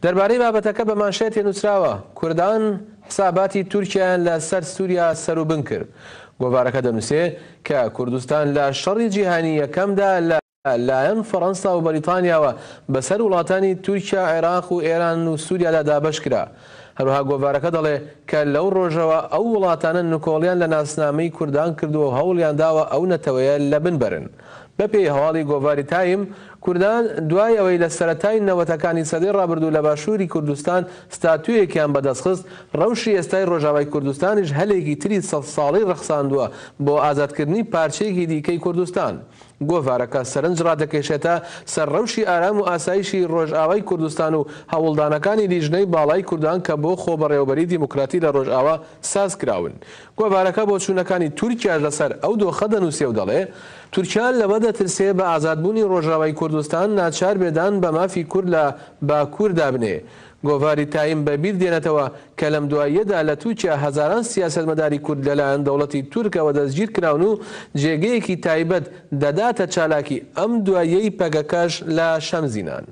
دەربارەی بابەتەکە بە مانشێتی نووسراوە کوردان حساباتی تورکیایان لە سەر سووریا سەروبن کرد. گۆڤارەکە دەنووسێ کە کوردستان لە شەڕی جیهانی یەکەمدا لایەن فەڕەنسا و بەریتانیاوە بەسەر وڵاتانی تورکیا، عێراق و ئێران و سووریادا دابەش کرا. هەروەها گۆڤارەکە دەڵێ کە لەو ڕۆژەوە ئەو وڵاتانە نکۆڵیان لە ناسنامەی کوردان کردووە و هەوڵیان داوە ئەو نەتەوەیە لە بن بەرن. بەپێی هەواڵی گۆڤاری تایم، کوردان دوای ئەوەی لە سەرەتای نەوەتەکانی سەدەی ڕابردوو لە باشووری کوردستان ستاتوویەکیان بەدەستخست، ڕەوشی ئێستای ڕۆژاوای کوردستانیش هەلێکی تری 100 ساڵی ڕەخساندووە بۆ ئازادکردنی پارچەیەکی دیکەی کوردستان. گۆڤارەکە سەرنج ڕادەکێشێتە سەر ڕەوشی ئارام و ئاسایشی ڕۆژئاوای کوردستان و هەوڵدانەکانی لیژنەی باڵای کوردان کە بۆ خۆبەڕێوەبەری دیموکراتی لە ڕۆژئاوا ساز کراون. گۆڤارەکە بۆ چوونەکانی تورکیا لەسەر ئەو دۆخە دەنووسێ و دەڵێ تورکیا لەوە دەترسێ بە ئازادبوونی ڕۆژاوای کوردستان ناچار بێدان بە مافی کورد لە باکوور دابنێ. گۆڤاری تایم بەبیر دێنێتەوە کە لەم دواییەدا لە تورکیا هەزاران سیاسەتمەداری کورد لەلایەن دەوڵەتی تورکەوە دەستگیر کراون و جێگەیەکی تایبەت دەداتە چالاکی ئەم دواییەی پەگەکەش لە شەمزینان.